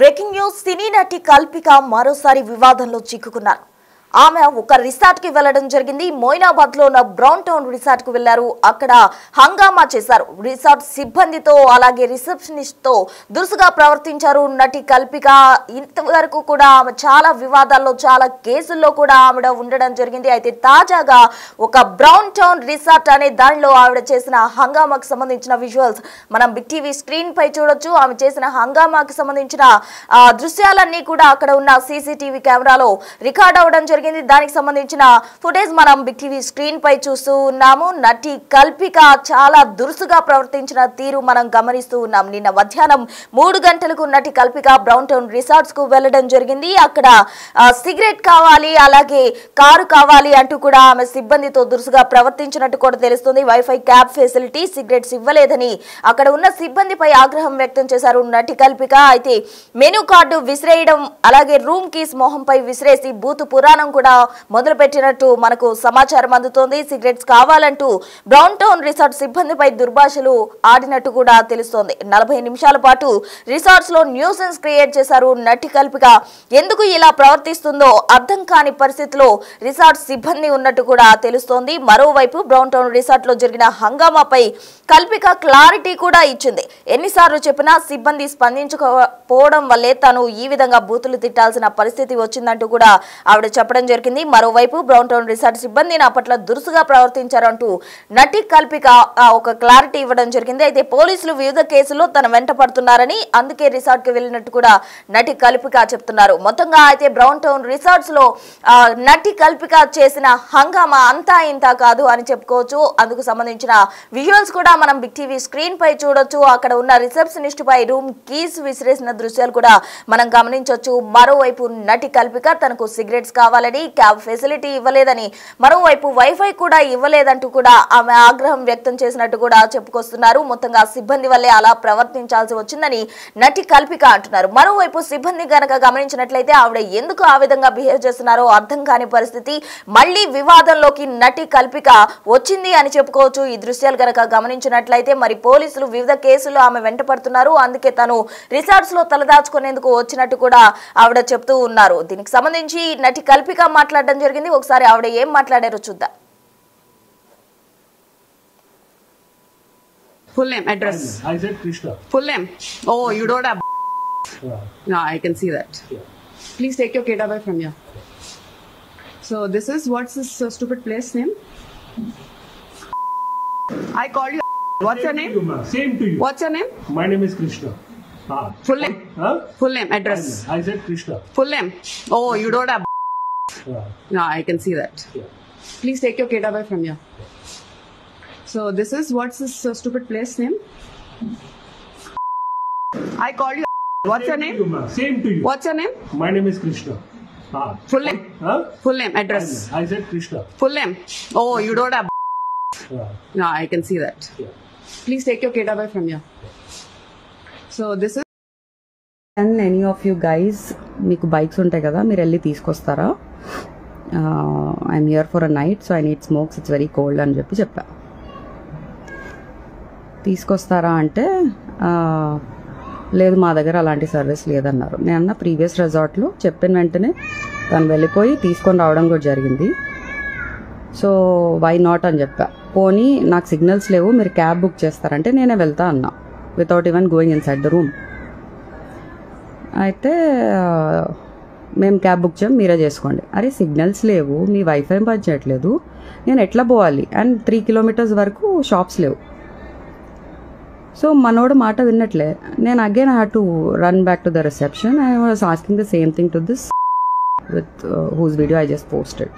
Breaking news సినీ నటి కల్పిక మరోసారి వివాదంలో చిక్కుకున్నారు. ఆమె ఒక రిసార్ట్ కి వెళ్లడం జరిగింది. మోయినాబాద్ లో ఉన్న బ్రౌన్ టౌన్ రిసార్ట్ కు వెళ్లారు. అక్కడ హంగామా చేశారు. రిసార్ట్ సిబ్బందితో అలాగే రిసెప్షనిస్ట్ తో దురుసుగా ప్రవర్తించారు నటి కల్పిక. ఇంతవరకు కూడా ఆమె చాలా వివాదాల్లో చాలా కేసుల్లో కూడా ఆవిడ ఉండడం జరిగింది. అయితే తాజాగా ఒక బ్రౌన్ టౌన్ రిసార్ట్ అనే దానిలో ఆవిడ చేసిన హంగామాకు సంబంధించిన విజువల్స్ మనం బిగ్ టీవీ స్క్రీన్ పై చూడొచ్చు. ఆమె చేసిన హంగామాకు సంబంధించిన దృశ్యాలన్నీ కూడా అక్కడ ఉన్న సీసీటీవీ కెమెరాలో రికార్డ్ అవడం జరిగింది. దానికి సంబంధించిన ఫుటేజ్ మనం బిగ్ టీవీ స్క్రీన్ పై చూస్తూ ఉన్నాము. నటి కల్పిక చాలా దురుసుగా ప్రవర్తించిన తీరు మనం గమనిస్తూ ఉన్నాం. నిన్న మధ్యాహ్నం 3 గంటలకు నటి కల్పిక బ్రౌన్ టౌన్ రిసార్ట్స్ కు వెళ్లడం జరిగింది. అక్కడ సిగరెట్ కావాలి అలాగే కారు కావాలి అంటూ కూడా ఆమె సిబ్బందితో దురుసుగా ప్రవర్తించినట్టు కూడా తెలుస్తుంది. వైఫై క్యాబ్ ఫెసిలిటీ సిగరెట్స్ ఇవ్వలేదని అక్కడ ఉన్న సిబ్బందిపై ఆగ్రహం వ్యక్తం చేశారు నటి కల్పిక. అయితే మెనూ కార్డు విసిరేయడం అలాగే రూమ్ కీస్ మొహంపై విసిరేసి బూతు పురాణం కూడా మొదలు పెట్టినట్టు మనకు సమాచారం అందుతోంది. సిగరెట్స్ కావాలంటూ బ్రౌన్ టౌన్ రిసార్ట్ సిబ్బందిపై దుర్భాషలు ఆడినట్టు కూడా తెలుస్తోంది. 40 నిమిషాల పాటు రిసార్ట్స్ లో న్యూసెన్స్ క్రియేట్ చేశారు నటి కల్పిక. ఎందుకు ఇలా ప్రవర్తిస్తుందో అర్థం కాని పరిస్థితిలో రిసార్ట్ సిబ్బంది ఉన్నట్టు కూడా తెలుస్తోంది. మరోవైపు బ్రౌన్ టౌన్ రిసార్ట్ లో జరిగిన హంగామాపై కల్పిక క్లారిటీ కూడా ఇచ్చింది. ఎన్నిసార్లు చెప్పినా సిబ్బంది స్పందించకపోవడం వల్లే తాను ఈ విధంగా బూతులు తిట్టాల్సిన పరిస్థితి వచ్చిందంటూ కూడా ఆవిడ చెప్పడం జరిగింది. మరోవైపు బ్రౌన్ టౌన్ రిసార్ట్ సిబ్బంది నా పట్ల దురుసుగా ప్రవర్తించారంటూ నటి కల్పిక ఒక క్లారిటీ ఇవ్వడం జరిగింది. అయితే పోలీసులు వివిధ కేసుల్లో తన వెంట పడుతున్నారని అందుకే రిసార్ట్ కి వెళ్ళినట్టు కూడా నటి కల్పిక చెప్తున్నారు. మొత్తంగా అయితే బ్రౌన్ టౌన్ రిసార్ట్స్ లో నటి కల్పిక చేసిన హంగామా అంతా ఇంత కాదు అని చెప్పుకోవచ్చు. అందుకు సంబంధించిన విజువల్స్ కూడా మనం బిగ్ టీవీ స్క్రీన్ పై చూడొచ్చు. అక్కడ ఉన్న రిసెప్షనిస్ట్ పై రూమ్ కీస్ విసిరేసిన దృశ్యాలు కూడా మనం గమనించవచ్చు. మరోవైపు నటి కల్పిక తనకు సిగరెట్స్ కావాలని క్యాబ్ ఫెసిలిటీ ఇవ్వలేదని మరోవైపు వైఫై కూడా ఇవ్వలేదంటూ కూడా ఆమె ఆగ్రహం వ్యక్తం చేసినట్టు కూడా చెప్పుకొస్తున్నారు. మొత్తంగా సిబ్బంది వల్లే అలా ప్రవర్తించాల్సి వచ్చిందని నటి కల్పిక అంటున్నారు. మరోవైపు సిబ్బంది గనక గమనించినట్లయితే ఆవిడ ఎందుకు ఆ విధంగా బిహేవ్ చేస్తున్నారో అర్థం కాని పరిస్థితి. మళ్లీ వివాదంలోకి నటి కల్పిక వచ్చింది అని చెప్పుకోవచ్చు. ఈ దృశ్యాలు గనక గమనించినట్లయితే మరి పోలీసులు వివిధ కేసులు ఆమె వెంట పడుతున్నారు. అందుకే తను రిసార్ట్స్ లో తలదాచుకునేందుకు వచ్చినట్టు కూడా ఆవిడ చెప్తూ ఉన్నారు. దీనికి సంబంధించి నటి కల్పిక మాట్లాడడం జరిగింది. ఒకసారి ఆవిడ ఏం మాట్లాడారో చూద్దాం. Full name, address. I said Krishna. Full name. Oh, you don't have. Yeah. No, I can see that. Yeah. Please take your kid away from here. So this is what's this stupid place name? I called you. What's your name? Same to you. What's your name? My name is Krishna. Full name. Huh? Full name, address. I said Krishna. Full name. Oh, you don't have. Yeah. No, I can see that. Yeah. Please take your kid away from here. So this is what's this stupid place name? I called you. What's your name? Same to you. What's your name? My name is Krishna. Full name. Huh? Full name, address. I said Krishna. Full name. Oh, you don't have. Yeah. No, I can see that. Yeah. Please take your kid away from here. So this is. And any of you guys మీకు bikes ఉంటాయి కదా, మీరు వెళ్ళి తీసుకొస్తారా? I'm here for a night, so I need smokes, it's very cold అని చెప్పా. తీసుకొస్తారా అంటే లేదు, మా దగ్గర అలాంటి సర్వీస్ లేదన్నారు. నేను ప్రీవియస్ రిసార్ట్లో చెప్పిన వెంటనే తను వెళ్ళిపోయి తీసుకొని రావడం కూడా జరిగింది. సో వై నాట్ అని చెప్పా. పోనీ నాకు సిగ్నల్స్ లేవు, మీరు క్యాబ్ బుక్ చేస్తారంటే నేనే వెళ్తా అన్నా, without even going in side the room. అయితే మేము క్యాబ్ బుక్ చేయం, మీరే చేసుకోండి. అరే సిగ్నల్స్ లేవు, మీ వైఫై పనిచేయట్లేదు, నేను ఎట్లా పోవాలి? అండ్ 3 కిలోమీటర్స్ వరకు షాప్స్ లేవు. సో మనోడు మాట విన్నట్లే. నేను again I had to run back to the reception. I was asking the same thing to this with whose video I just posted.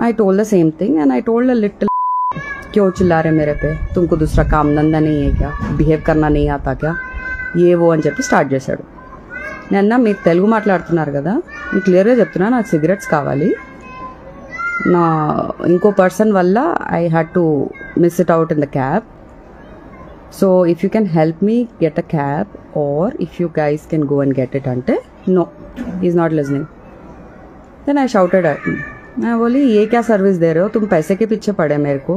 I told the same thing and I told a little क्यों चिल्ला रहे मेरे पे, तुमको दूसरा काम धंधा नहीं है क्या, बिहेव करना नहीं आता क्या, ఏ ఓ అని చెప్పి స్టార్ట్ చేశాడు. నేను మీరు తెలుగు మాట్లాడుతున్నారు కదా, నేను క్లియర్గా చెప్తున్నా, నాకు సిగరెట్స్ కావాలి. నా ఇంకో పర్సన్ వల్ల I had to miss it out in the cab. So if you can help me get a cab or if you guys can go and get it అంటే no, is not listening. Then I shouted at him. मैं बोली ये क्या service दे रहे हो, तुम पैसे के पीछे पड़े मेरे को,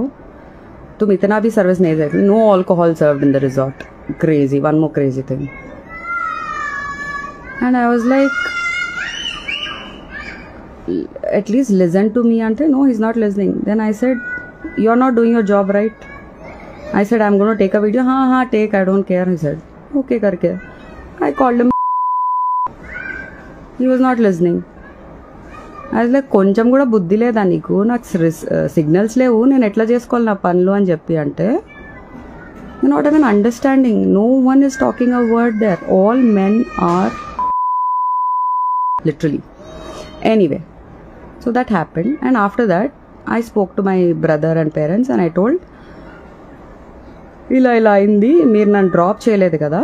तुम इतना भी सर्विस नहीं दे रहे. No alcohol served in the resort. Crazy, one more crazy thing. And I was like, at least listen to me. Ante, no, he's not listening. Then I said, you're not doing your job right. I said, I'm going to take a video. Ha, take, I don't care. He said, okay, karke. I called him. He was not listening. I was like, కొంచెం కూడా బుద్ధి లేదా నీకు, నాకు signals లేవు, నేను ఎట్లా చేసుకోవాలి నా పనులు అని చెప్పి అంటే, you're not even understanding. No one is talking a word there. All men are literally. Anyway, so that happened, and after that I spoke to my brother and parents and I told, ఇలా అయింది, మీరు నన్ను drop చేయలేదు కదా,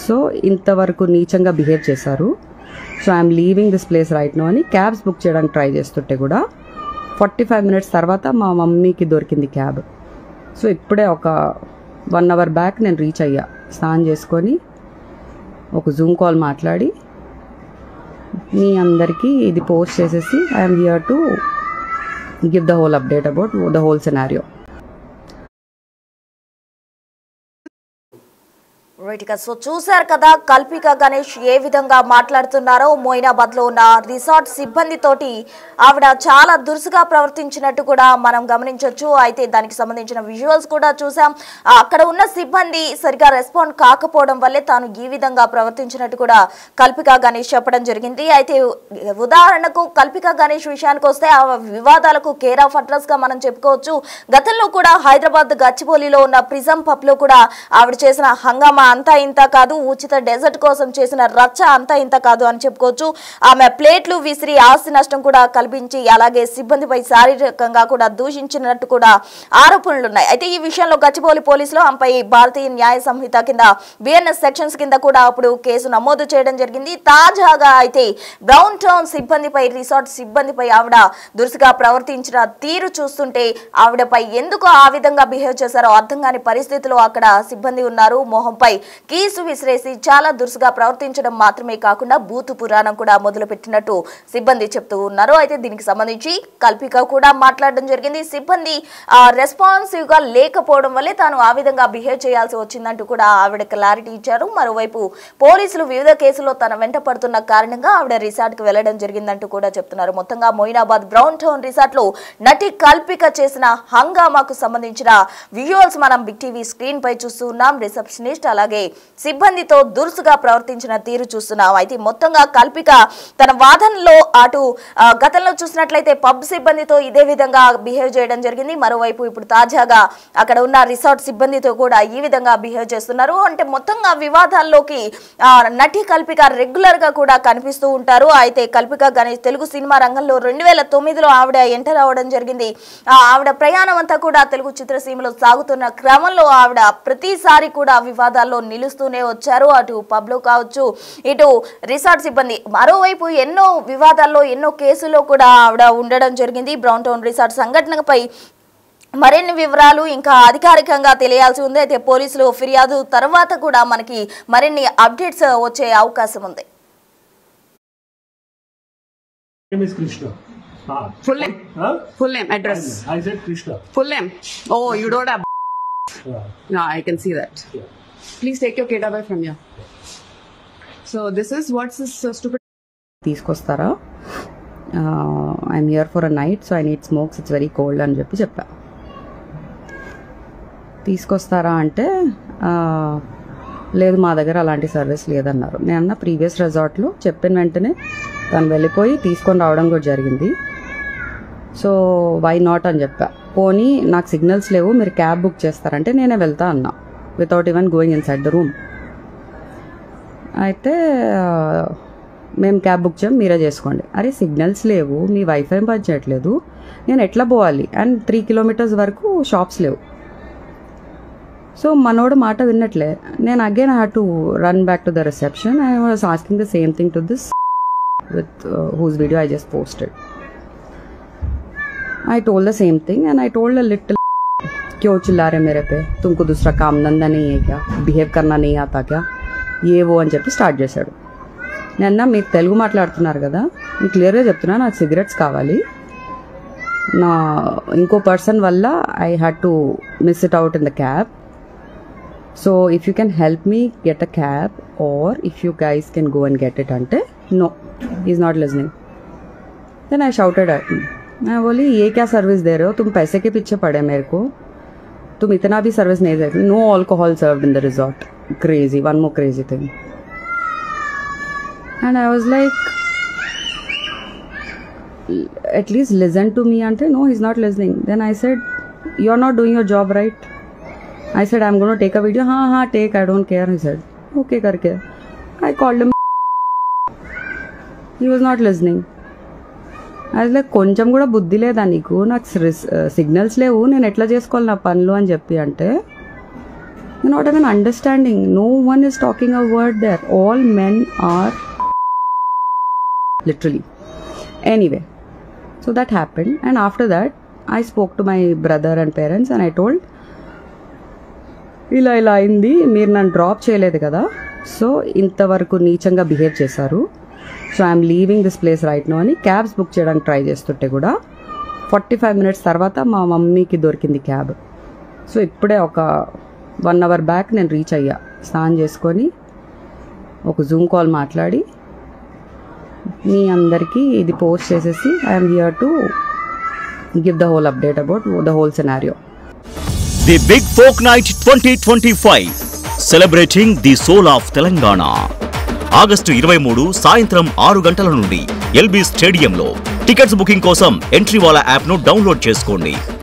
so ఇంతవరకు నీచంగా behave చేశారు, so I'm leaving this place right now అని క్యాబ్స్ బుక్ చేయడానికి ట్రై చేస్తుంటే కూడా 45 minutes తర్వాత మా మమ్మీకి దొరికింది క్యాబ్. సో ఇప్పుడే ఒక 1 hour బ్యాక్ నేను రీచ్ అయ్యా, స్నానం చేసుకొని ఒక జూమ్ కాల్ మాట్లాడి మీ అందరికీ ఇది పోస్ట్ చేసేసి I'm here to give the whole update about the whole scenario. So చూశారు కదా కల్పిక గణేష్ ఏ విధంగా మాట్లాడుతున్నారో. మొయినాబాద్ లో ఉన్న రిసార్ట్ సిబ్బందితోటి ఆవిడ చాలా దురుసుగా ప్రవర్తించినట్టు కూడా మనం గమనించవచ్చు. అయితే దానికి సంబంధించిన విజువల్స్ కూడా చూసాం. అక్కడ ఉన్న సిబ్బంది సరిగా రెస్పాండ్ కాకపోవడం వల్లే తాను ఈ విధంగా ప్రవర్తించినట్టు కూడా కల్పిక గణేష్ చెప్పడం జరిగింది. అయితే ఉదాహరణకు కల్పిక గణేష్ విషయానికి వస్తే ఆ వివాదాలకు కేర్ ఆఫ్ అడ్రస్ గా మనం చెప్పుకోవచ్చు. గతంలో కూడా హైదరాబాద్ గచ్చిబౌలిలో ఉన్న ప్రిజం పబ్ లో కూడా ఆవిడ చేసిన హంగామా అంతా ఇంత కాదు, ఉచిత డెజర్ట్ కోసం చేసిన రచ్చ అంతా ఇంత కాదు అని చెప్పుకోవచ్చు. ఆమె ప్లేట్లు విసిరి ఆస్తి నష్టం కూడా కల్పించి అలాగే సిబ్బందిపై శారీరకంగా కూడా దూషించినట్టు కూడా ఆరోపణలున్నాయి. అయితే ఈ విషయంలో గచ్చిబౌలి పోలీసులు ఆమెపై భారతీయ న్యాయ సంహిత కింద బిఎన్ఎస్ సెక్షన్స్ కింద కూడా అప్పుడు కేసు నమోదు చేయడం జరిగింది. తాజాగా అయితే బ్రౌన్ టౌన్ సిబ్బందిపై, రిసార్ట్ సిబ్బందిపై ఆవిడ దురుసుగా ప్రవర్తించిన తీరు చూస్తుంటే ఆవిడపై ఎందుకు ఆ విధంగా బిహేవ్ చేశారో అర్థం కాని పరిస్థితిలో అక్కడ సిబ్బంది ఉన్నారు. మొహంపై కీసు విసిరేసి చాలా దురుసుగా ప్రవర్తించడం మాత్రమే కాకుండా బూతు పురాణం కూడా మొదలుపెట్టినట్టు సిబ్బంది చెప్తూ ఉన్నారు. అయితే దీనికి సంబంధించి కల్పిక కూడా మాట్లాడడం జరిగింది. సిబ్బంది రెస్పాన్సివ్ గా లేకపోవడం వల్లే తాను ఆ విధంగా బిహేవ్ చేయాల్సి వచ్చిందంటూ కూడా ఆవిడ క్లారిటీ ఇచ్చారు. మరోవైపు పోలీసులు వివిధ కేసుల్లో తన వెంట పడుతున్న కారణంగా ఆవిడ రిసార్ట్ కు వెళ్లడం జరిగిందంటూ కూడా చెప్తున్నారు. మొత్తంగా మొయినాబాద్ బ్రౌన్ టౌన్ రిసార్ట్ లో నటి కల్పిక చేసిన హంగామాకు సంబంధించిన విజువల్స్ మనం బిగ్ టీవీ స్క్రీన్ పై చూస్తూ ఉన్నాం. రిసెప్షనిస్ట్ అలాగే సిబ్బందితో దురుసుగా ప్రవర్తించిన తీరు చూస్తున్నాం. అయితే మొత్తంగా కల్పిక తన వాదనలో అటు గతంలో చూసినట్లయితే పబ్ సిబ్బందితో ఇదే విధంగా బిహేవ్ చేయడం జరిగింది. మరోవైపు ఇప్పుడు తాజాగా అక్కడ ఉన్న రిసార్ట్ సిబ్బందితో కూడా ఈ విధంగా బిహేవ్ చేస్తున్నారు. అంటే మొత్తంగా వివాదాల్లోకి నటి కల్పిక రెగ్యులర్ గా కూడా కనిపిస్తూ ఉంటారు. అయితే కల్పిక గణేష్ తెలుగు సినిమా రంగంలో 2009లో ఆవిడ ఎంటర్ అవ్వడం జరిగింది. ఆవిడ ప్రయాణం అంతా కూడా తెలుగు చిత్రసీమలో సాగుతున్న క్రమంలో ఆవిడ ప్రతిసారి కూడా వివాదాల్లో నిలుస్తూనే వచ్చారు. అటు పబ్ లో కావచ్చు, ఇటు రిసార్ట్ సిబ్బంది. మరోవైపు ఎన్నో వివాదాల్లో, ఎన్నో కేసుల్లో కూడా ఆవిడ ఉండడం జరిగింది. బ్రౌన్ టౌన్ రిసార్ట్ సంఘటనపై మరిన్ని వివరాలు ఇంకా అధికారికంగా తెలియాల్సి ఉంది. అయితే పోలీసులు ఫిర్యాదు తర్వాత కూడా మనకి మరిన్ని అప్డేట్స్ వచ్చే అవకాశం ఉంది. Full name, address. I said Krishna. Full name. Oh, you don't have. No, I can see that. Please take your kid away from here. So this is what's this stupid. తీసుకొస్తారా, I'm here for a night, so I need smokes, it's very cold అని చెప్పా. తీసుకొస్తారా అంటే లేదు, మా దగ్గర అలాంటి service లేదన్నారు. నేను అన్న ప్రీవియస్ రిసార్ట్లో చెప్పిన వెంటనే తను వెళ్ళిపోయి తీసుకొని రావడం కూడా జరిగింది. సో వై నాట్ అని చెప్పా. పోనీ నాకు సిగ్నల్స్ లేవు, మీరు క్యాబ్ బుక్ చేస్తారంటే నేనే వెళ్తా అన్నా, without even going inside the room. అయితే మేము క్యాబ్ బుక్ చేయం, మీరే చేసుకోండి. అరే సిగ్నల్స్ లేవు, మీ వైఫై పనిచేయట్లేదు, నేను ఎట్లా పోవాలి? అండ్ 3 kilometers వరకు షాప్స్ లేవు. సో మనోడు మాట విన్నట్లే. నేను again I had to run back to the reception. I was asking the same thing to this with whose video I just posted. I told the same thing and I told a little क्यों चिल्ला रहे मेरे पे, तुमको दूसरा काम धंधा नहीं है क्या, బిహేవ్ करना नहीं आता क्या, ये वो అని చెప్పి స్టార్ట్ చేశాడు. నేను మీరు తెలుగు మాట్లాడుతున్నారు కదా, నేను క్లియర్గా చెప్తున్నా, నాకు సిగరెట్స్ కావాలి, నా ఇంకో పర్సన్ వల్ల I had to miss it out in the cab, so if you can help me get a cab or if you guys can go and get it ante. No, he's not listening. Then I shouted at him. मैं बोली ये क्या service दे रहे हो, तुम पैसे के पीछे पड़े मेरे को, तुम इतना भी सर्विस नहीं दे. No alcohol served in the resort. Crazy, one more crazy thing. And I was like, at least listen to me. Ante no, he's not listening. Then I said, you're not doing your job right. I said, I'm going to take a video. हाँ take, I don't care. He said, okay करके. I called him. He was not listening. I was like, కొంచెం కూడా బుద్ధి లేదా నీకు, నాకు signals లేవు, నేను ఎట్లా చేసుకోవాలి నా పనులు అని చెప్పి అంటే, you're not even understanding. No one is talking a word there. All men are literally. Anyway, so that happened, and after that I spoke to my brother and parents and I told, ఇలా అయింది, మీరు నన్ను drop చేయలేదు కదా, so ఇంతవరకు నీచంగా behave చేశారు, so I'm leaving this place right now అని క్యాబ్స్ బుక్ చేయడానికి ట్రై చేస్తుంటే కూడా 45 minutes తర్వాత మా మమ్మీకి దొరికింది క్యాబ్. సో ఇప్పుడే ఒక 1 hour బ్యాక్ నేను రీచ్ అయ్యా, స్నానం చేసుకొని ఒక జూమ్ కాల్ మాట్లాడి మీ అందరికీ ఇది పోస్ట్ చేసేసి I'm here to give the whole update about the whole scenario. The big folk night 2025 celebrating the soul of Telangana. August 23 సాయంత్రం 6 గంటల నుండి ఎల్బీ స్టేడియంలో. టికెట్స్ బుకింగ్ కోసం ఎంట్రీ వాలా యాప్ను డౌన్లోడ్ చేసుకోండి.